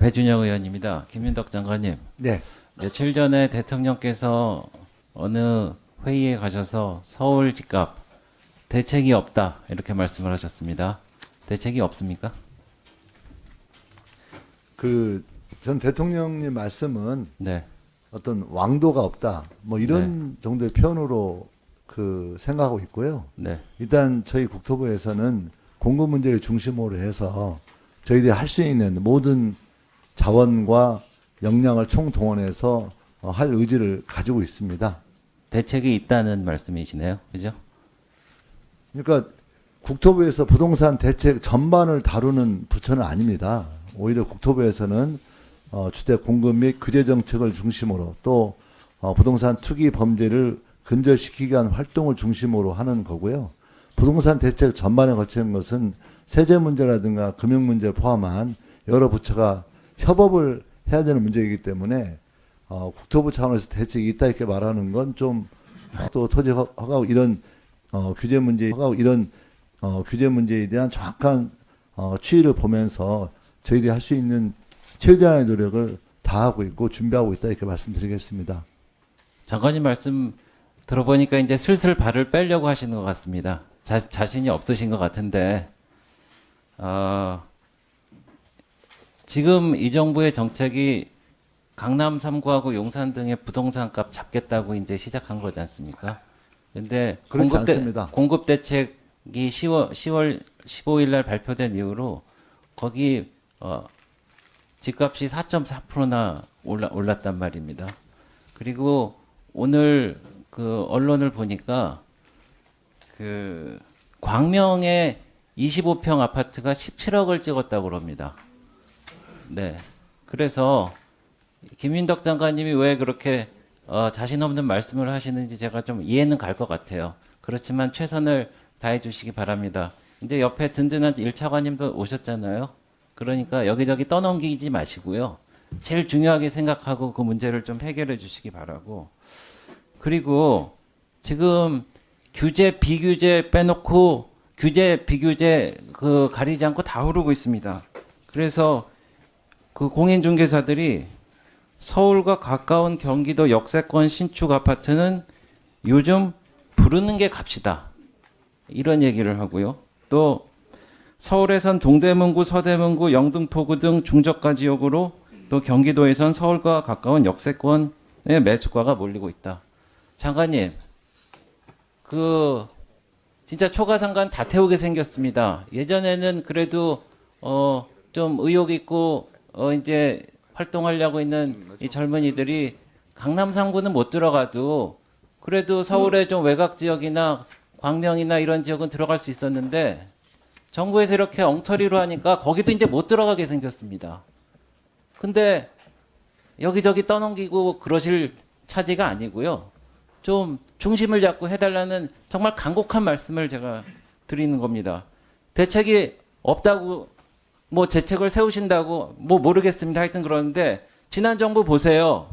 배준영 의원입니다. 김윤덕 장관님, 네, 며칠 전에 대통령께서 어느 회의에 가셔서 서울 집값 대책이 없다 이렇게 말씀을 하셨습니다. 대책이 없습니까? 전 대통령님 말씀은 네, 어떤 왕도가 없다, 뭐 이런 정도의 표현으로 생각하고 있고요. 네, 일단 저희 국토부에서는 공급 문제를 중심으로 해서 저희들이 할 수 있는 모든 자원과 역량을 총동원해서 할 의지를 가지고 있습니다. 대책이 있다는 말씀이시네요, 그죠? 그러니까 국토부에서 부동산 대책 전반을 다루는 부처는 아닙니다. 오히려 국토부에서는 주택 공급 및 규제 정책을 중심으로 또 부동산 투기 범죄를 근절시키기 위한 활동을 중심으로 하는 거고요. 부동산 대책 전반에 걸친 것은 세제 문제라든가 금융 문제를 포함한 여러 부처가 협업을 해야 되는 문제이기 때문에 국토부 차원에서 대책이 있다 이렇게 말하는 건 좀 또 토지 허가 이런 규제 문제에 대한 정확한 추이를 보면서 저희들이 할 수 있는 최대한의 노력을 다하고 있고 준비하고 있다 이렇게 말씀드리겠습니다. 장관님 말씀 들어보니까 이제 슬슬 발을 빼려고 하시는 것 같습니다. 자신이 없으신 것 같은데, 지금 이 정부의 정책이 강남 3구하고 용산 등의 부동산 값 잡겠다고 이제 시작한 거지 않습니까? 근데 그렇지 않습니다. 공급 대책이 10월 15일 날 발표된 이후로 거기 집값이 4.4%나 올랐단 말입니다. 그리고 오늘 그 언론을 보니까 그 광명의 25평 아파트가 17억을 찍었다고 그럽니다. 네. 그래서 김윤덕 장관님이 왜 그렇게 자신 없는 말씀을 하시는지 제가 좀 이해는 갈 것 같아요. 그렇지만 최선을 다해 주시기 바랍니다. 이제 옆에 든든한 1차관님도 오셨잖아요. 그러니까 여기저기 떠넘기지 마시고요. 제일 중요하게 생각하고 그 문제를 좀 해결해 주시기 바라고. 그리고 지금 규제, 비규제 빼놓고 규제, 비규제 가리지 않고 다 흐르고 있습니다. 그래서 그 공인중개사들이 서울과 가까운 경기도 역세권 신축 아파트는 요즘 부르는 게 값이다. 이런 얘기를 하고요. 또 서울에선 동대문구, 서대문구, 영등포구 등 중저가 지역으로 또 경기도에선 서울과 가까운 역세권의 매수가가 몰리고 있다. 장관님, 진짜 초가상간 다 태우게 생겼습니다. 예전에는 그래도 좀 의욕 있고 이제 활동하려고 있는 이 젊은이들이 강남 3구는 못 들어가도 그래도 서울의 좀 외곽 지역이나 광명이나 이런 지역은 들어갈 수 있었는데 정부에서 이렇게 엉터리로 하니까 거기도 이제 못 들어가게 생겼습니다. 근데 여기저기 떠넘기고 그러실 차지가 아니고요. 좀 중심을 잡고 해달라는 정말 간곡한 말씀을 제가 드리는 겁니다. 대책이 없다고 뭐 대책을 세우신다고 뭐 모르겠습니다. 하여튼 그러는데 지난 정부 보세요.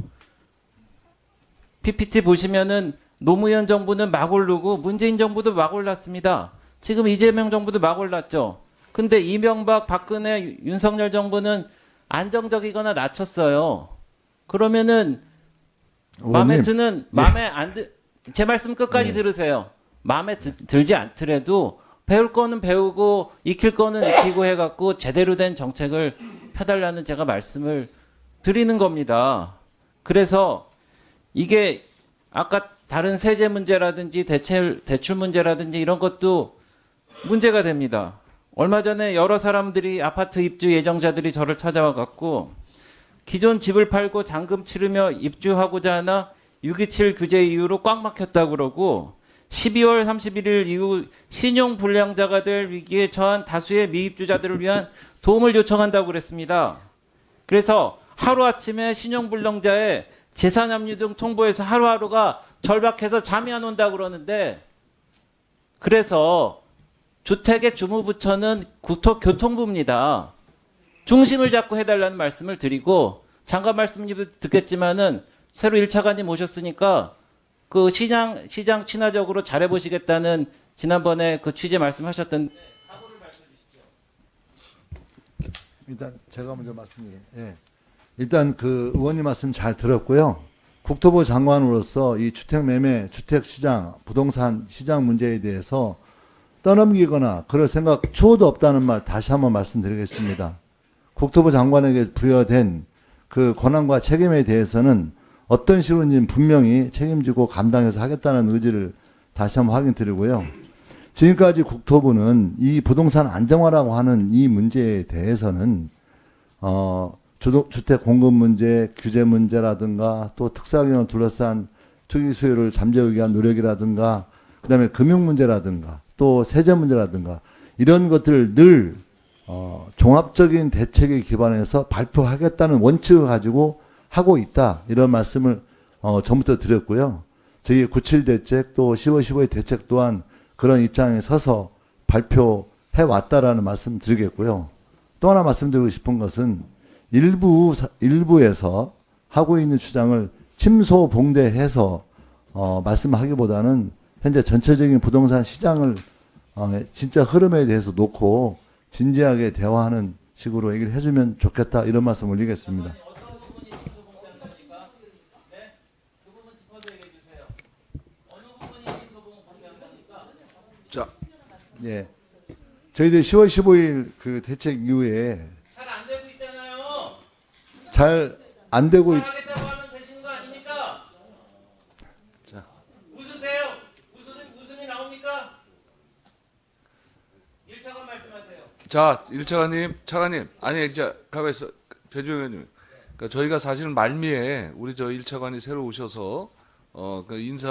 PPT 보시면은 노무현 정부는 막 오르고 문재인 정부도 막 올랐습니다. 지금 이재명 정부도 막 올랐죠. 근데 이명박, 박근혜, 윤석열 정부는 안정적이거나 낮췄어요. 그러면은 마음에 드는 제 말씀 끝까지 들으세요. 마음에 들지 않더라도 배울 거는 배우고 익힐 거는 익히고 해갖고 제대로 된 정책을 펴달라는 제가 말씀을 드리는 겁니다. 그래서 이게 아까 다른 세제 문제라든지 대출 문제라든지 이런 것도 문제가 됩니다. 얼마 전에 여러 사람들이 아파트 입주 예정자들이 저를 찾아와 갖고 기존 집을 팔고 잔금 치르며 입주하고자 하나 627 규제 이후로 꽉 막혔다고 그러고 12월 31일 이후 신용 불량자가 될 위기에 처한 다수의 미입주자들을 위한 도움을 요청한다고 그랬습니다. 그래서 하루아침에 신용 불량자의 재산 압류 등 통보해서 하루하루가 절박해서 잠이 안 온다고 그러는데 그래서 주택의 주무부처는 국토교통부입니다. 중심을 잡고 해달라는 말씀을 드리고 장관 말씀도 듣겠지만은 새로 1차관님 오셨으니까 그 시장 친화적으로 잘해보시겠다는 지난번에 그 취재 말씀하셨던 각오를 말씀해 주시죠. 일단 제가 먼저 말씀드려요. 예. 일단 그 의원님 말씀 잘 들었고요. 국토부 장관으로서 이 주택 매매, 주택 시장, 부동산 시장 문제에 대해서 떠넘기거나 그럴 생각 추호도 없다는 말 다시 한번 말씀드리겠습니다. 국토부 장관에게 부여된 그 권한과 책임에 대해서는 어떤 식으로인지 분명히 책임지고 감당해서 하겠다는 의지를 다시 한번 확인드리고요. 지금까지 국토부는 이 부동산 안정화라고 하는 이 문제에 대해서는 주택 공급 문제, 규제 문제라든가 또 특사경을 둘러싼 투기 수요를 잠재우기 위한 노력이라든가 그다음에 금융 문제라든가 또 세제 문제라든가 이런 것들을 늘 종합적인 대책에 기반해서 발표하겠다는 원칙을 가지고 하고 있다. 이런 말씀을 전부터 드렸고요. 저희 97 대책 또 10월 15일 대책 또한 그런 입장에 서서 발표해 왔다라는 말씀 드리겠고요. 또 하나 말씀드리고 싶은 것은 일부에서 하고 있는 주장을 침소봉대해서 말씀하기보다는 현재 전체적인 부동산 시장을 진짜 흐름에 대해서 놓고 진지하게 대화하는 식으로 얘기를 해주면 좋겠다 이런 말씀 올리겠습니다. 어떤 부분이 징수봉대한 겁니까? 네? 그 부분 짚어서 얘기해 주세요. 어느 부분이 징수봉대한 겁니까? 자, 예, 저희들 10월 15일 그 대책 이후에 잘 안 되고 있잖아요. 잘 안 되고 있, 잘하겠다고 하면 되시는 거 아닙니까? 자. 웃으세요. 웃음이 나옵니까? 1차관 말씀하세요. 자, 차관님, 아니, 이제 가만 있어, 배주영 의원님. 그러니까 저희가 사실은 말미에 우리 저 1차관이 새로 오셔서 그 인사